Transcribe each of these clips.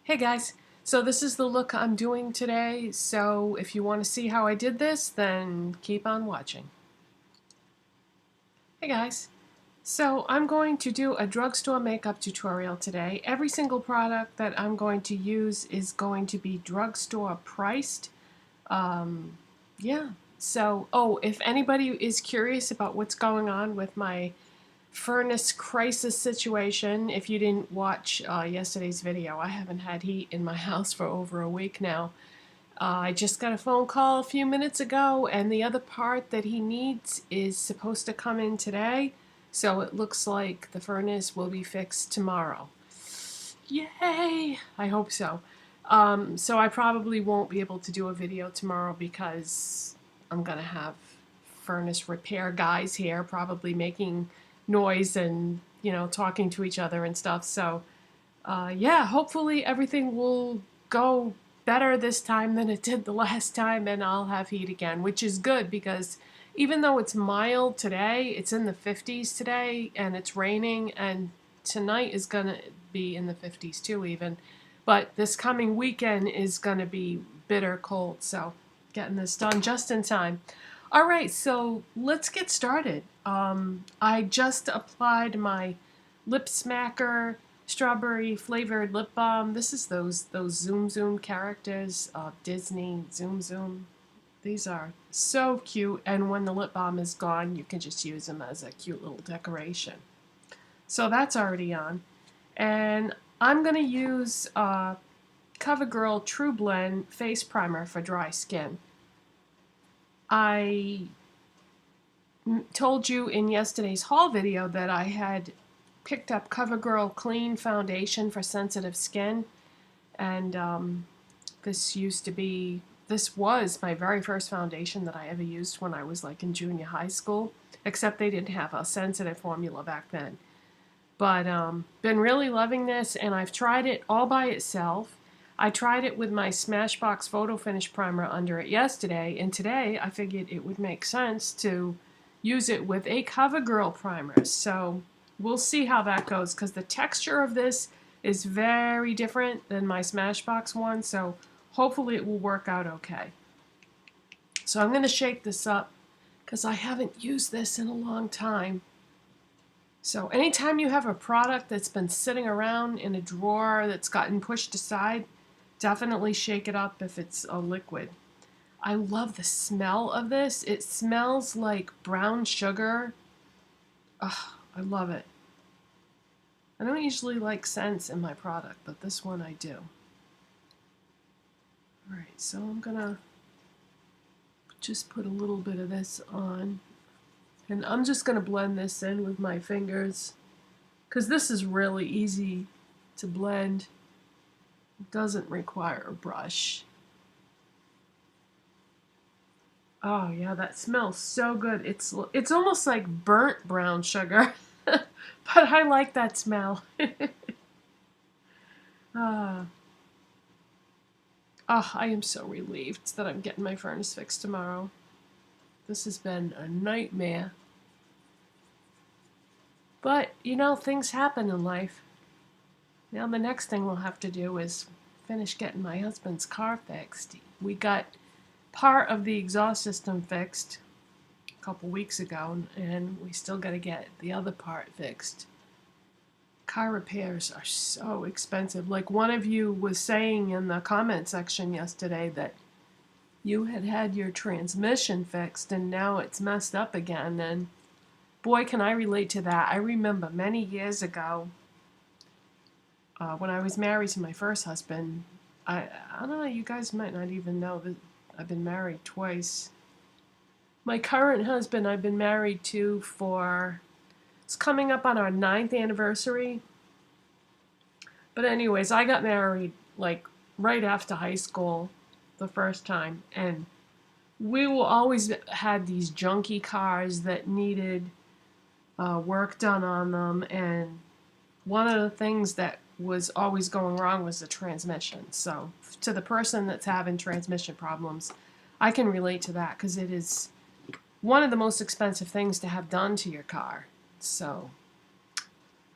Hey guys, so this is the look I'm doing today, so if you want to see how I did this, then keep on watching. Hey guys, so I'm going to do a drugstore makeup tutorial today. Every single product that I'm going to use is going to be drugstore priced. Yeah, so, if anybody is curious about what's going on with my furnace crisis situation, if you didn't watch yesterday's video, I haven't had heat in my house for over a week now. I just got a phone call a few minutes ago, and the other part that he needs is supposed to come in today, so it looks like the furnace will be fixed tomorrow. Yay! I hope so. So I probably won't be able to do a video tomorrow because I'm gonna have furnace repair guys here probably making noise and talking to each other and stuff. So yeah, hopefully everything will go better this time than it did the last time, and I'll have heat again, which is good because even though it's mild today, it's in the 50s today and it's raining, and tonight is gonna be in the 50s too even, but this coming weekend is gonna be bitter cold, so getting this done just in time. All right, so let's get started. I just applied my Lip Smacker strawberry flavored lip balm. This is those Zoom Zoom characters of Disney. Zoom Zoom. These are so cute, and when the lip balm is gone, you can just use them as a cute little decoration. So that's already on. And I'm going to use CoverGirl TruBlend Face Primer for dry skin. I told you in yesterday's haul video that I had picked up CoverGirl Clean Foundation for sensitive skin, and this was my very first foundation that I ever used when I was like in junior high school, except they didn't have a sensitive formula back then. But been really loving this, and I've tried it all by itself. I tried it with my Smashbox Photo Finish Primer under it yesterday, and today I figured it would make sense to use it with a CoverGirl primer. So we'll see how that goes, because the texture of this is very different than my Smashbox one, so hopefully it will work out okay. So I'm going to shake this up because I haven't used this in a long time. So anytime you have a product that's been sitting around in a drawer that's gotten pushed aside, definitely shake it up if it's a liquid. I love the smell of this. It smells like brown sugar. Ugh, I love it. I don't usually like scents in my product, but this one I do. Alright, so I'm gonna just put a little bit of this on. And I'm just gonna blend this in with my fingers, because this is really easy to blend. It doesn't require a brush. Oh yeah, that smells so good. It's almost like burnt brown sugar, but I like that smell. Ah. Oh, I am so relieved that I'm getting my furnace fixed tomorrow. This has been a nightmare. But, things happen in life. Now the next thing we'll have to do is finish getting my husband's car fixed. We got part of the exhaust system fixed a couple weeks ago, and we still got to get the other part fixed. Car repairs are so expensive. Like one of you was saying in the comment section yesterday that you had your transmission fixed and now it's messed up again, and boy, can I relate to that. I remember many years ago when I was married to my first husband. I don't know, you guys might not even know that I've been married twice. My current husband I've been married to it's coming up on our 9th anniversary. But anyways, I got married like right after high school the first time, and we will always had these junky cars that needed work done on them, and one of the things that was always going wrong was the transmission. So to the person that's having transmission problems, I can relate to that because it is one of the most expensive things to have done to your car. So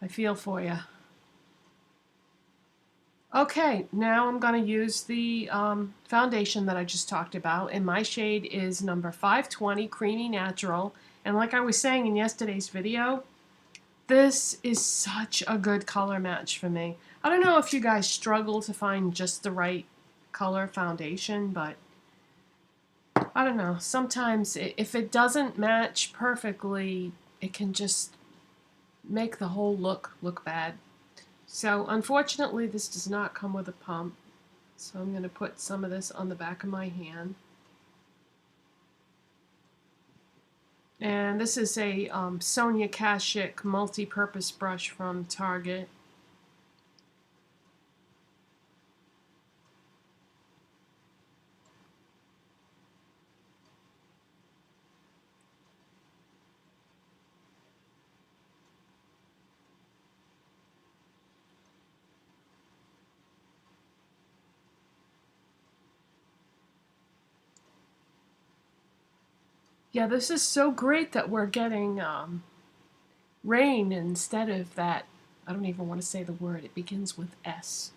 I feel for you. Okay, now I'm going to use the foundation that I just talked about, and my shade is number 520 Creamy Natural. And like I was saying in yesterday's video, this is such a good color match for me. I don't know if you guys struggle to find just the right color foundation, but I don't know. Sometimes if it doesn't match perfectly, it can just make the whole look bad. So unfortunately, this does not come with a pump. So I'm going to put some of this on the back of my hand. And this is a Sonia Kashuk multi-purpose brush from Target. Yeah, this is so great that we're getting rain instead of that. I don't even want to say the word. It begins with S.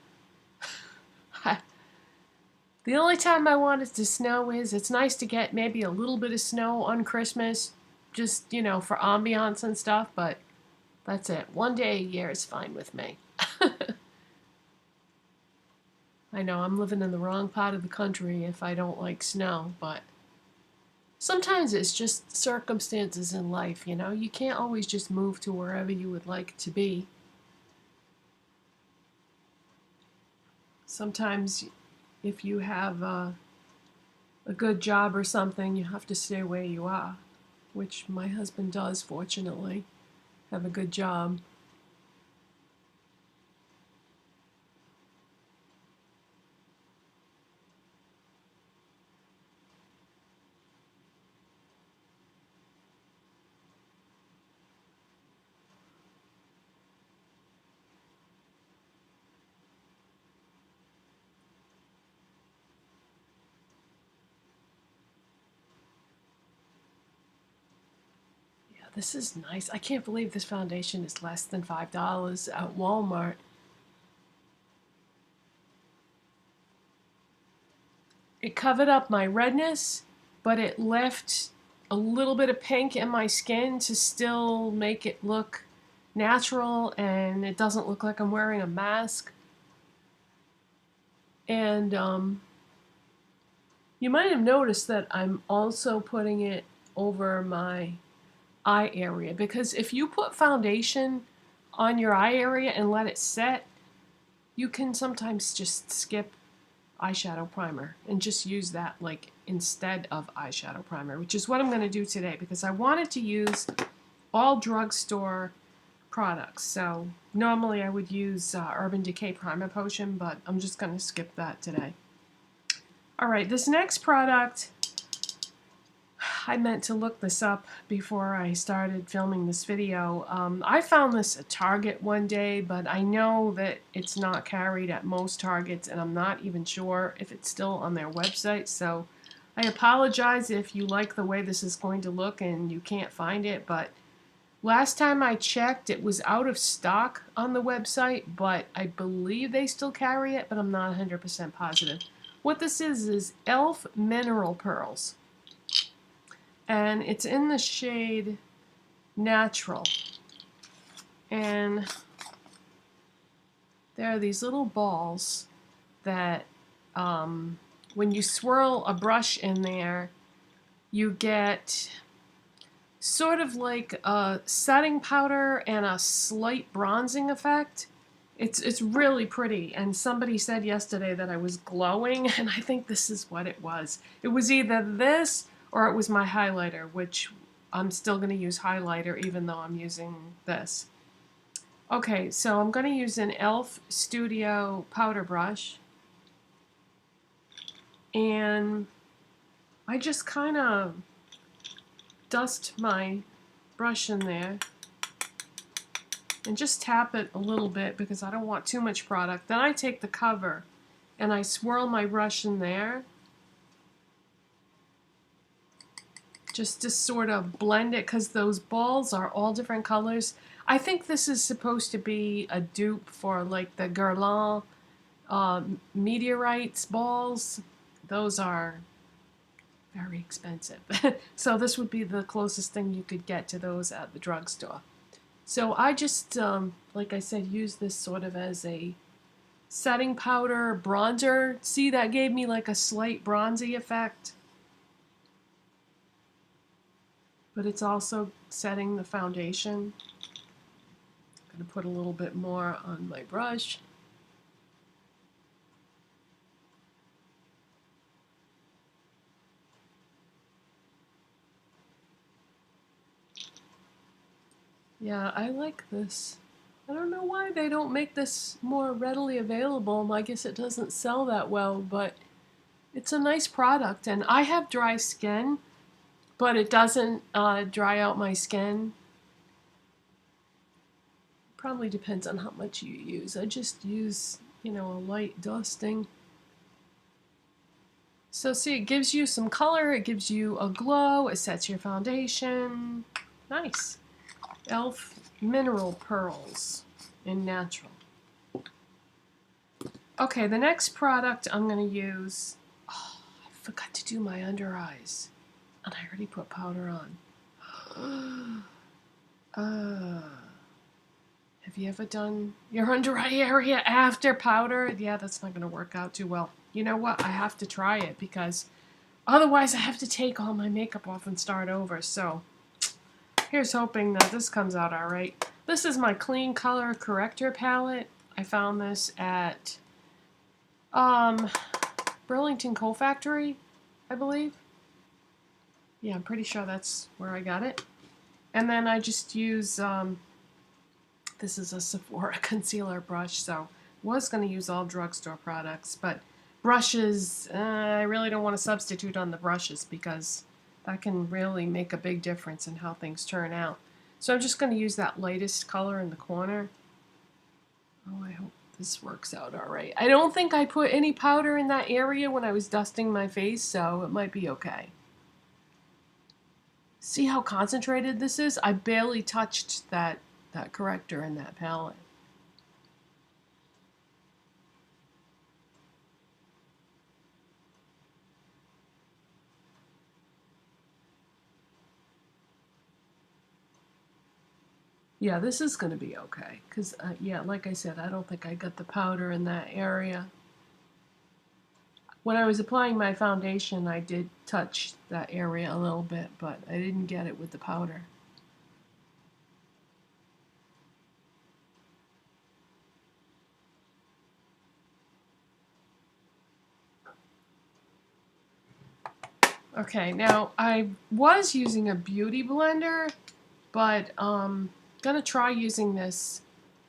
The only time I want it to snow is it's nice to get maybe a little bit of snow on Christmas, just, you know, for ambiance and stuff, but that's it. One day a year is fine with me. I know I'm living in the wrong part of the country if I don't like snow, but sometimes it's just circumstances in life, you know? You can't always just move to wherever you would like to be. Sometimes if you have a good job or something, you have to stay where you are, which my husband does, fortunately, have a good job. This is nice. I can't believe this foundation is less than $5 at Walmart. It covered up my redness, but it left a little bit of pink in my skin to still make it look natural, and it doesn't look like I'm wearing a mask. And you might have noticed that I'm also putting it over my eye area, because if you put foundation on your eye area and let it set, you can sometimes just skip eyeshadow primer and just use that like instead of eyeshadow primer, which is what I'm going to do today because I wanted to use all drugstore products. So normally I would use Urban Decay Primer Potion, but I'm just going to skip that today. Alright, this next product, I meant to look this up before I started filming this video. I found this at Target one day, but I know that it's not carried at most Targets, and I'm not even sure if it's still on their website, so I apologize if you like the way this is going to look and you can't find it, but last time I checked it was out of stock on the website, but I believe they still carry it, but I'm not 100% positive. What this is e.l.f. Mineral Pearls. And it's in the shade Natural. And there are these little balls that when you swirl a brush in there, you get sort of like a setting powder and a slight bronzing effect. It's really pretty, and somebody said yesterday that I was glowing, and I think this is what it was. It was either this or it was my highlighter, which I'm still going to use highlighter even though I'm using this. Okay, so I'm going to use an e.l.f. Studio powder brush, and I just kind of dust my brush in there and just tap it a little bit because I don't want too much product. Then I take the cover and I swirl my brush in there just to sort of blend it because those balls are all different colors. I think this is supposed to be a dupe for like the Guerlain meteorites balls. Those are very expensive. So this would be the closest thing you could get to those at the drugstore. So I just, like I said, use this sort of as a setting powder, bronzer. See, that gave me like a slight bronzy effect. But it's also setting the foundation. I'm going to put a little bit more on my brush. Yeah, I like this. I don't know why they don't make this more readily available. I guess it doesn't sell that well, but it's a nice product. And I have dry skin, but it doesn't dry out my skin. Probably depends on how much you use. I just use, you know, a light dusting. So see, it gives you some color, it gives you a glow, it sets your foundation. Nice. e.l.f. Mineral Pearls in Natural. Okay, the next product I'm going to use, oh, I forgot to do my under eyes, and I already put powder on. Have you ever done your under eye area after powder? Yeah, that's not going to work out too well. You know what? I have to try it because otherwise I have to take all my makeup off and start over. So here's hoping that this comes out all right. This is my Kleancolor corrector palette. I found this at Burlington Coal Factory, I believe. Yeah, I'm pretty sure that's where I got it. And then I just use, this is a Sephora concealer brush, so was going to use all drugstore products, but brushes, I really don't want to substitute on the brushes because that can really make a big difference in how things turn out. So I'm just going to use that lightest color in the corner. Oh, I hope this works out all right. I don't think I put any powder in that area when I was dusting my face, so it might be okay. See how concentrated this is? I barely touched that corrector in that palette. Yeah, this is going to be okay, because, yeah, like I said, I don't think I got the powder in that area. When I was applying my foundation, I did touch that area a little bit, but I didn't get it with the powder. Okay, now I was using a beauty blender, but gonna try using this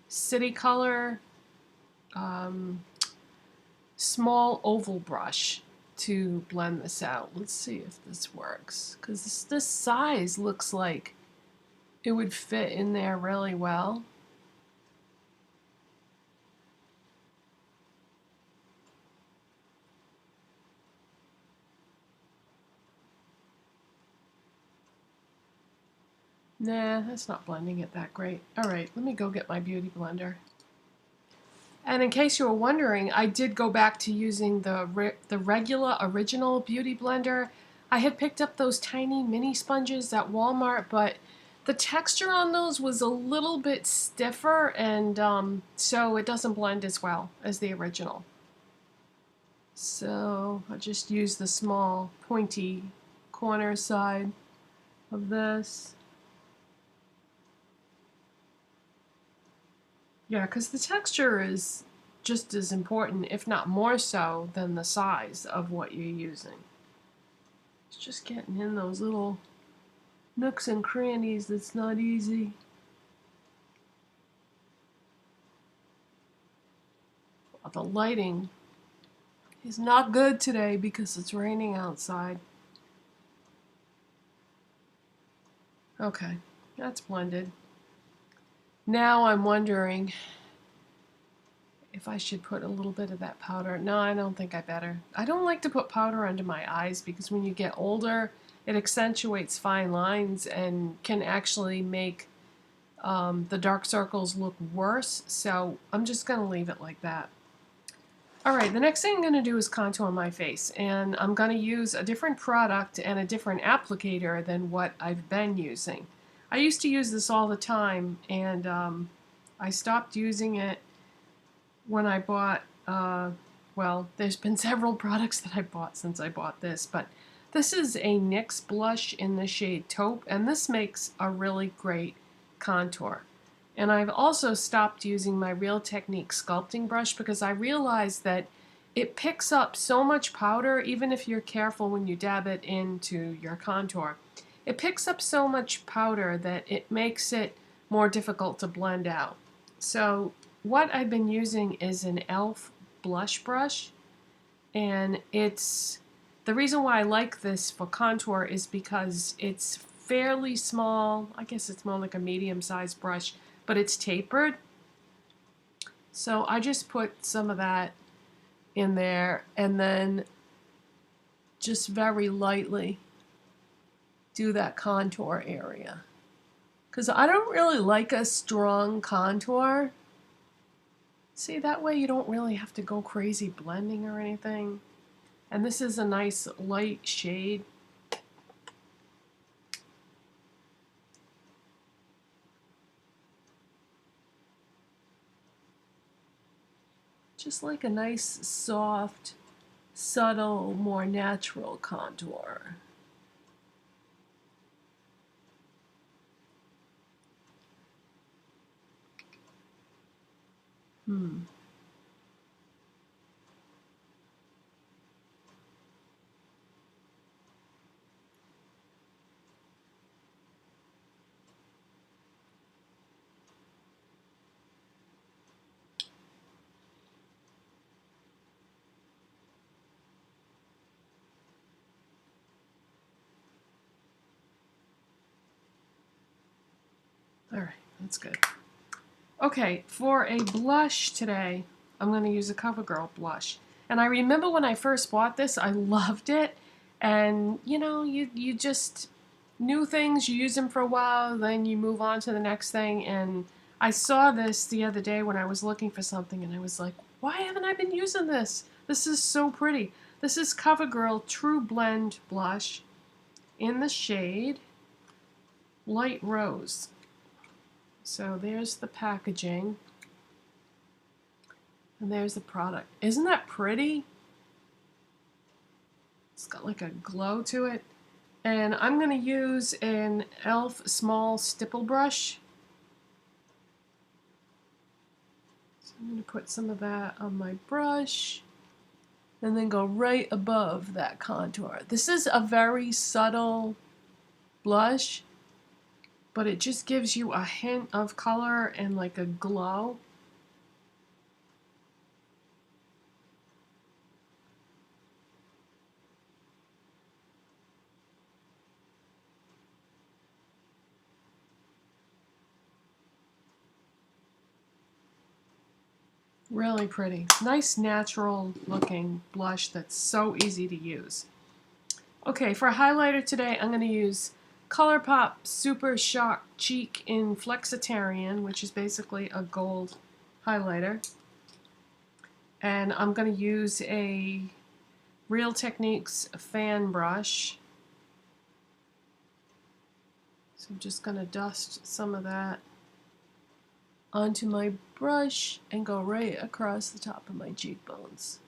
City Color small oval brush to blend this out. Let's see if this works, because this size looks like it would fit in there really well. Nah, that's not blending it that great. Alright, let me go get my beauty blender. And in case you were wondering, I did go back to using the regular original beauty blender. I had picked up those tiny mini sponges at Walmart, but the texture on those was a little bit stiffer, and so it doesn't blend as well as the original. So I just use the small pointy corner side of this. Yeah, because the texture is just as important, if not more so, than the size of what you're using. It's just getting in those little nooks and crannies that's not easy. Well, the lighting is not good today because it's raining outside. Okay, that's blended. Now I'm wondering if I should put a little bit of that powder. No, I don't think I better. I don't like to put powder under my eyes because when you get older, it accentuates fine lines and can actually make the dark circles look worse. So I'm just going to leave it like that. Alright, the next thing I'm going to do is contour my face, and I'm going to use a different product and a different applicator than what I've been using. I used to use this all the time, and I stopped using it when I bought, well, there's been several products that I bought since I bought this, but this is a NYX blush in the shade Taupe, and this makes a really great contour. And I've also stopped using my Real Technique sculpting brush because I realized that it picks up so much powder, even if you're careful when you dab it into your contour. It picks up so much powder that it makes it more difficult to blend out. So what I've been using is an e.l.f. blush brush, and the reason why I like this for contour is because it's fairly small. I guess it's more like a medium-sized brush, but it's tapered. So I just put some of that in there and then just very lightly do that contour area. Because I don't really like a strong contour. See, that way you don't really have to go crazy blending or anything. And this is a nice light shade. Just like a nice, soft, subtle, more natural contour. Alright, that's good. Okay, for a blush today, I'm going to use a CoverGirl blush. And I remember when I first bought this, I loved it. And, you know, you just new things, you use them for a while, then you move on to the next thing. And I saw this the other day when I was looking for something, and I was like, why haven't I been using this? This is so pretty. This is CoverGirl TruBlend blush in the shade Light Rose. So there's the packaging, and there's the product. Isn't that pretty? It's got like a glow to it. And I'm going to use an e.l.f. small stipple brush. So I'm going to put some of that on my brush and then go right above that contour. This is a very subtle blush, but it just gives you a hint of color and like a glow. Really pretty. Nice natural looking blush that's so easy to use. Okay, for a highlighter today, I'm going to use ColourPop SuperShock Cheek in Flexitarian, which is basically a gold highlighter. And I'm going to use a Real Techniques fan brush. So I'm just going to dust some of that onto my brush and go right across the top of my cheekbones.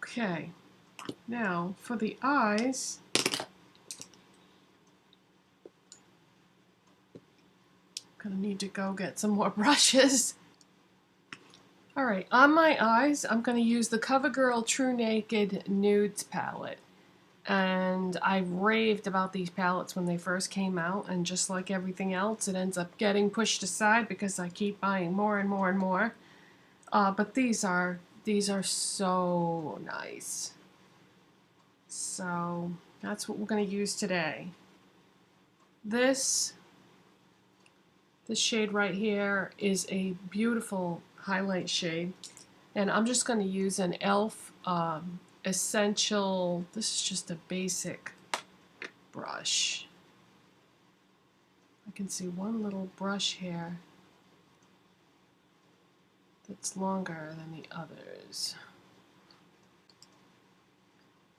Okay, now for the eyes, I'm gonna need to go get some more brushes. Alright, on my eyes, I'm gonna use the CoverGirl True Naked Nudes palette. And I raved about these palettes when they first came out, and just like everything else, it ends up getting pushed aside because I keep buying more and more and more. But these are so nice. So that's what we're going to use today. This shade right here is a beautiful highlight shade, and I'm just going to use an e.l.f. Essential. This is just a basic brush. I can see one little brush hair that's longer than the others.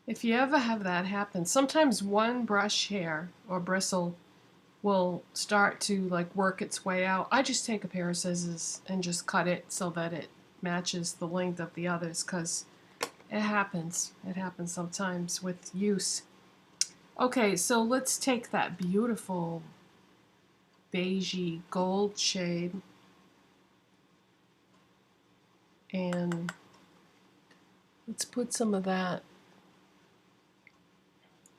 If you ever have that happen, sometimes one brush hair or bristle will start to like work its way out. I just take a pair of scissors and just cut it so that it matches the length of the others, because it happens. It happens sometimes with use. Okay, so let's take that beautiful beigey gold shade and let's put some of that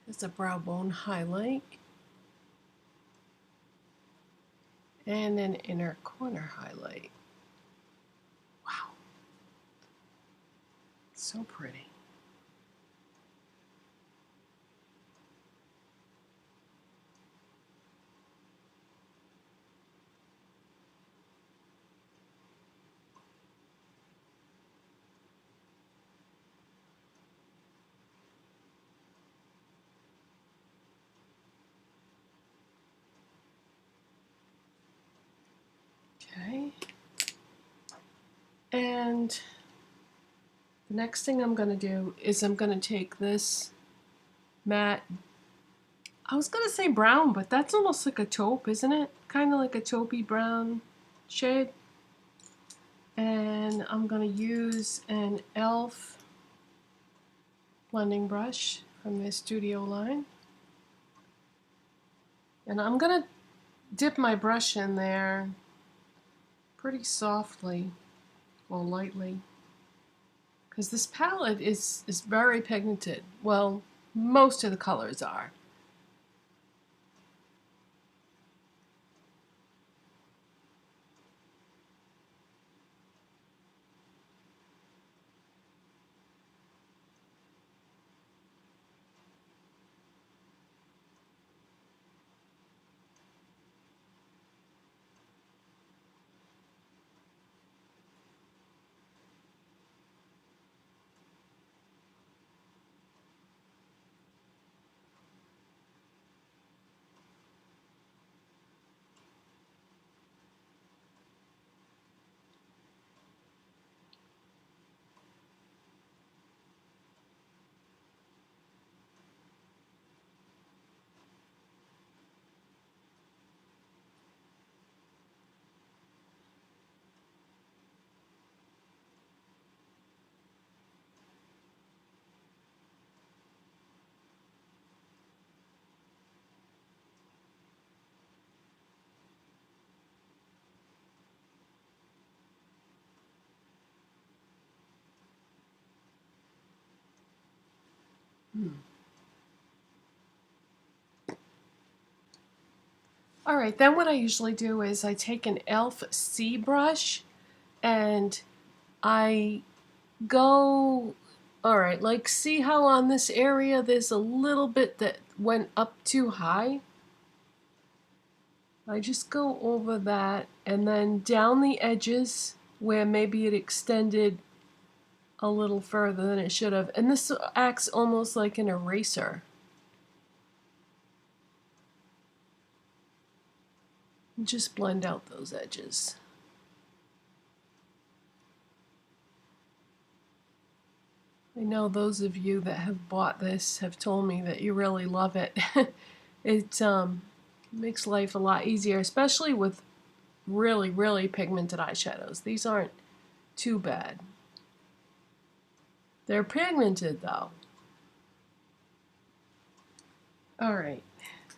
as a brow bone highlight and an inner corner highlight. Wow, so pretty. Okay, and the next thing I'm going to do is I'm going to take this matte, I was going to say brown, but that's almost like a taupe, isn't it? Kind of like a taupey brown shade. And I'm going to use an e.l.f. blending brush from their studio line. And I'm going to dip my brush in there pretty softly or lightly, because this palette is very pigmented. Well, most of the colors are. Alright, then what I usually do is I take an e.l.f. C brush and I go, alright, like see how on this area there's a little bit that went up too high? I just go over that and then down the edges where maybe it extended a little further than it should have. And this acts almost like an eraser. Just blend out those edges. I know those of you that have bought this have told me that you really love it. It makes life a lot easier, especially with really, really pigmented eyeshadows. These aren't too bad. They're pigmented though. Alright,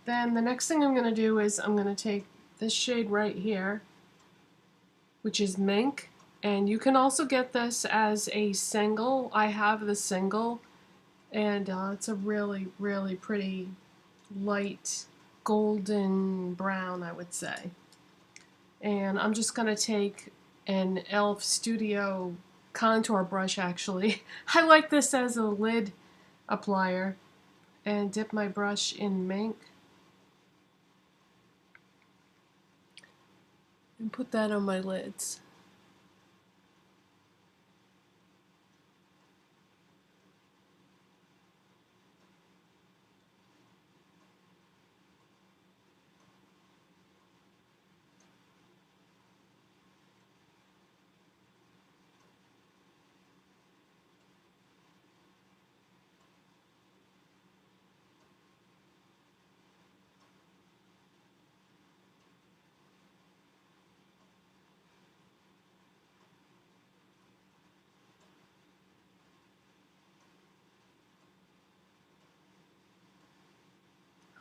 then the next thing I'm going to do is I'm going to take this shade right here, which is Mink, and you can also get this as a single. I have the single, and it's a really, really pretty light golden brown, I would say. And I'm just going to take an e.l.f. Studio contour brush, actually. I like this as a lid applier, and dip my brush in Mink. and put that on my lids.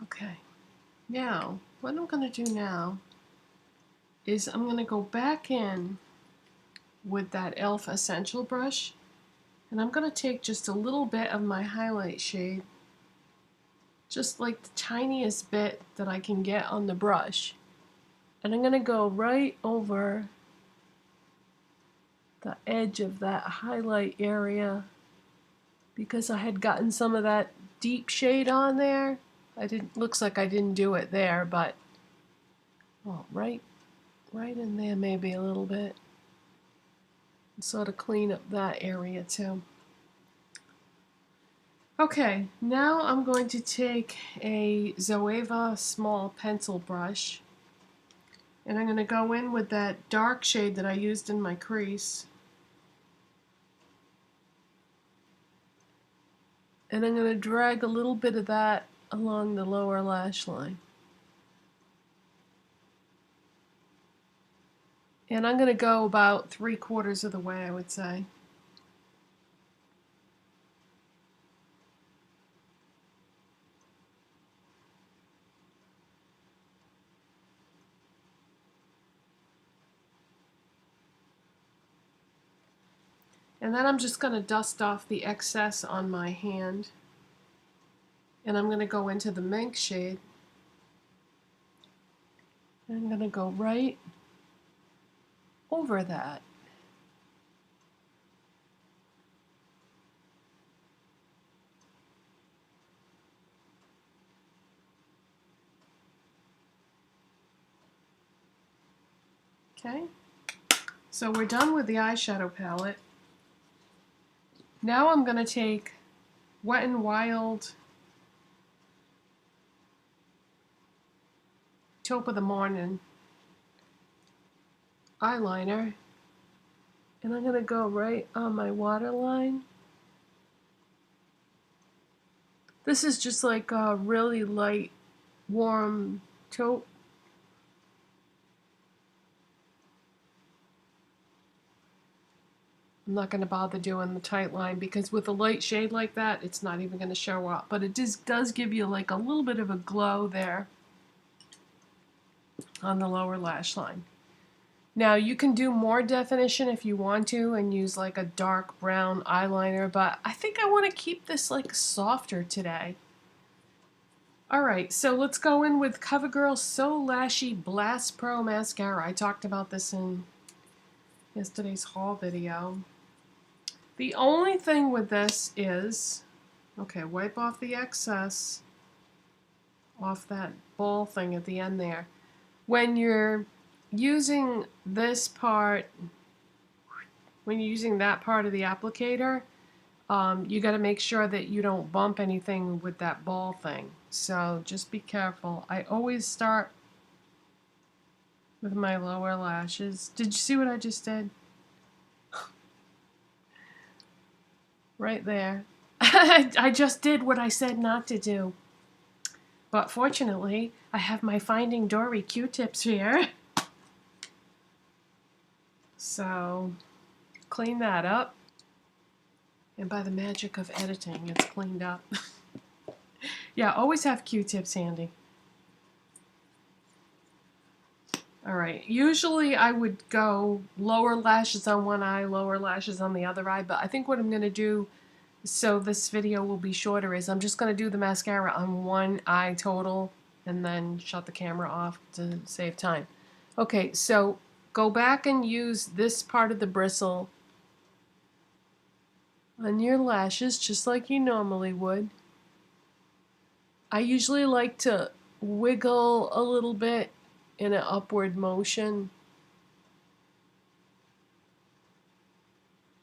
Okay, now what I'm going to do now is I'm going to go back in with that e.l.f. Essential brush, and I'm going to take just a little bit of my highlight shade, just like the tiniest bit that I can get on the brush, and I'm going to go right over the edge of that highlight area because I had gotten some of that deep shade on there. Looks like I didn't do it there, but well, right in there maybe a little bit. And sort of clean up that area too. Okay, now I'm going to take a Zoeva small pencil brush, and I'm going to go in with that dark shade that I used in my crease. And I'm going to drag a little bit of that along the lower lash line. And I'm going to go about 3/4 of the way, I would say. And then I'm just going to dust off the excess on my hand. And I'm going to go into the mink shade. And I'm going to go right over that. Okay, so we're done with the eyeshadow palette. Now I'm going to take Wet n Wild Taupe the Mornin eyeliner, and I'm going to go right on my waterline. This is just like a really light, warm taupe. I'm not going to bother doing the tight line because with a light shade like that, it's not even going to show up. But it just does give you like a little bit of a glow there on the lower lash line. Now you can do more definition if you want to and use like a dark brown eyeliner, but I think I want to keep this like softer today. Alright, so let's go in with CoverGirl So Lashy Blast Pro Mascara. I talked about this in yesterday's haul video. The only thing with this is, okay, wipe off the excess off that ball thing at the end there. When you're using this part, when you're using that part of the applicator, you got to make sure that you don't bump anything with that ball thing. So just be careful. I always start with my lower lashes. Did you see what I just did? Right there. I just did what I said not to do. But fortunately, I have my Finding Dory Q-tips here. So, clean that up. And by the magic of editing, it's cleaned up. Yeah, always have Q-tips handy. Alright, usually I would go lower lashes on one eye, lower lashes on the other eye, but I think what I'm going to do, so this video will be shorter, is I'm just going to do the mascara on one eye total and then shut the camera off to save time. Okay, so go back and use this part of the bristle on your lashes just like you normally would. I usually like to wiggle a little bit in an upward motion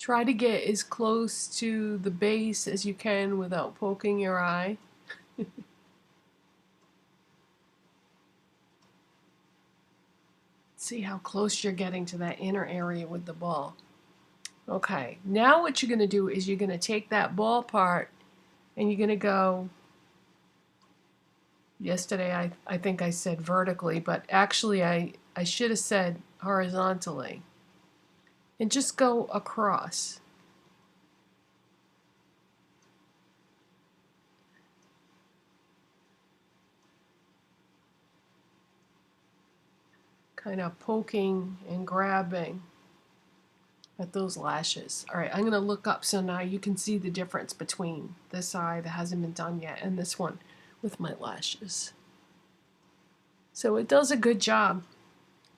Try to get as close to the base as you can without poking your eye. See how close you're getting to that inner area with the ball. Okay, now what you're going to do is you're going to take that ball part and you're going to go, yesterday I think I said vertically, but actually I should have said horizontally. And just go across. Kind of poking and grabbing at those lashes. All right, I'm going to look up so now you can see the difference between this eye that hasn't been done yet and this one with my lashes. So it does a good job.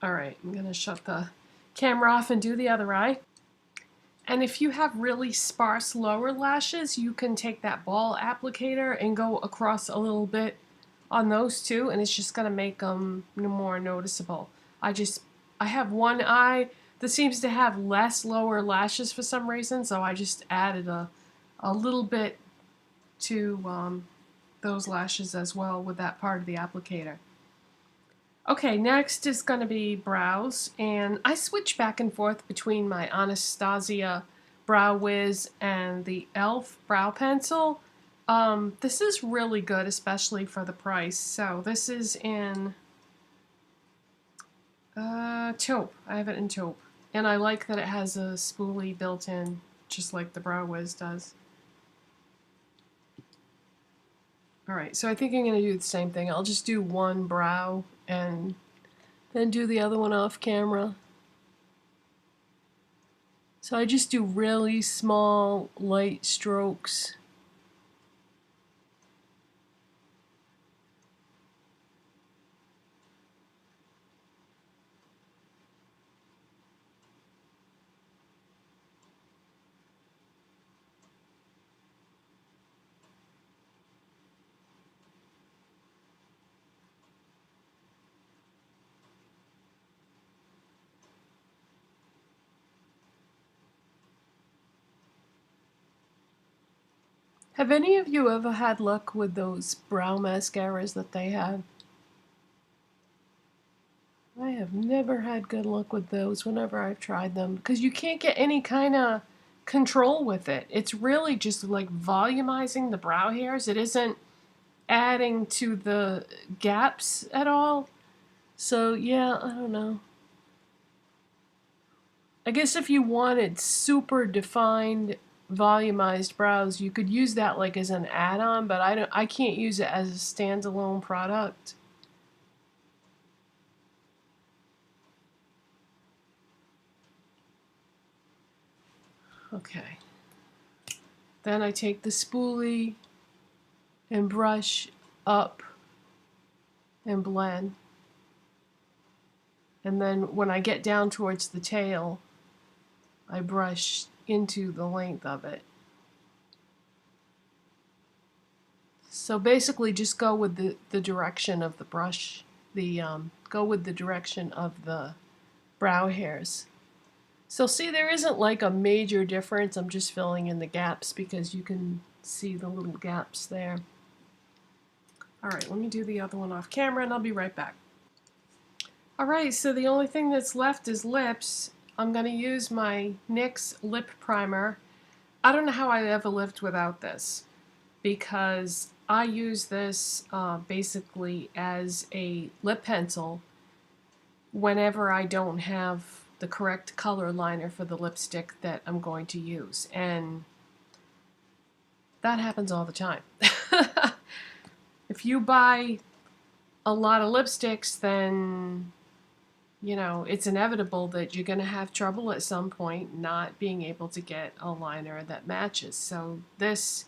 All right, I'm going to shut the camera off and do the other eye. And if you have really sparse lower lashes, you can take that ball applicator and go across a little bit on those too, and it's just going to make them more noticeable. I have one eye that seems to have less lower lashes for some reason, so I just added a little bit to those lashes as well with that part of the applicator. Okay, next is going to be brows, and I switch back and forth between my Anastasia Brow Wiz and the e.l.f. brow pencil. This is really good, especially for the price. So this is in taupe. I have it in taupe, and I like that it has a spoolie built in, just like the Brow Wiz does. Alright, so I think I'm going to do the same thing. I'll just do one brow and then do the other one off camera. So I just do really small, light strokes. Have any of you ever had luck with those brow mascaras that they have? I have never had good luck with those whenever I've tried them because you can't get any kind of control with it. It's really just like volumizing the brow hairs. It isn't adding to the gaps at all. So yeah, I don't know. I guess if you wanted super defined volumized brows, you could use that like as an add-on, but I can't use it as a standalone product. Okay. Then I take the spoolie and brush up and blend. And then when I get down towards the tail, I brush into the length of it. So basically just go with the direction of the brush, go with the direction of the brow hairs. So see, there isn't like a major difference. I'm just filling in the gaps because you can see the little gaps there. Alright, let me do the other one off camera and I'll be right back. Alright, so the only thing that's left is lips. I'm going to use my NYX Lip Primer. I don't know how I ever lived without this because I use this basically as a lip pencil whenever I don't have the correct color liner for the lipstick that I'm going to use, and that happens all the time. If you buy a lot of lipsticks, then you know it's inevitable that you're going to have trouble at some point not being able to get a liner that matches. So this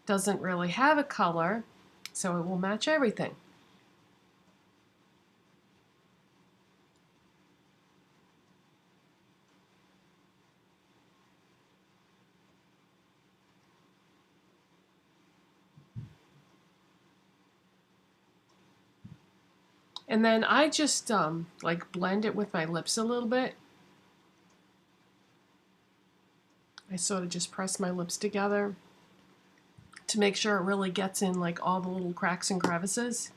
doesn't really have a color, so it will match everything. And then I just like blend it with my lips a little bit. I sort of just press my lips together to make sure it really gets in like all the little cracks and crevices.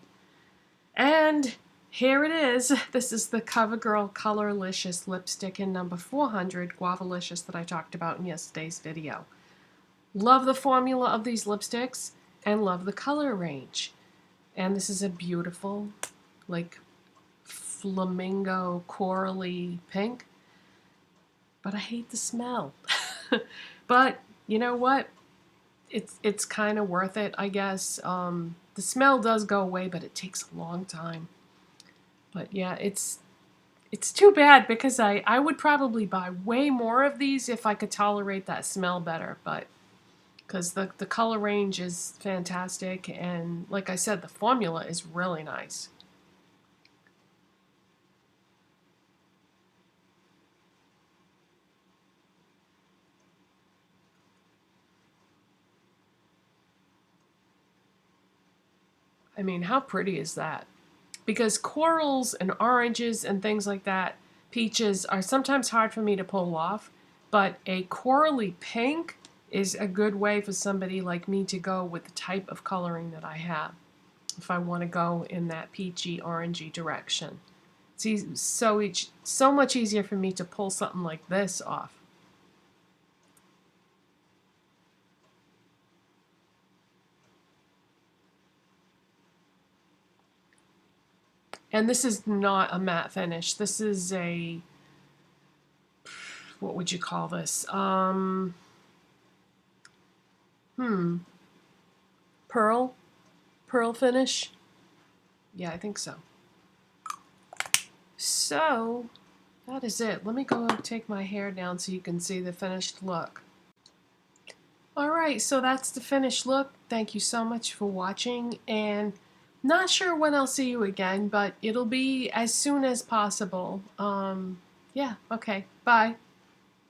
And here it is. This is the CoverGirl Colorlicious lipstick in number 400, Guavalicious, that I talked about in yesterday's video. Love the formula of these lipsticks and love the color range. And this is a beautiful, like, flamingo corally pink. But I hate the smell. But you know what? It's kind of worth it, I guess. The smell does go away, but it takes a long time. But yeah, it's too bad because I would probably buy way more of these if I could tolerate that smell better. But because the color range is fantastic, and like I said, the formula is really nice. I mean, how pretty is that? Because corals and oranges and things like that, peaches, are sometimes hard for me to pull off, but a corally pink is a good way for somebody like me to go with the type of coloring that I have, if I want to go in that peachy, orangey direction. It's so much easier for me to pull something like this off. And this is not a matte finish. This is a, what would you call this? Pearl finish? Yeah, I think so. So, that is it. Let me go take my hair down so you can see the finished look. Alright, so that's the finished look. Thank you so much for watching, and not sure when I'll see you again, but it'll be as soon as possible. Yeah, okay, bye.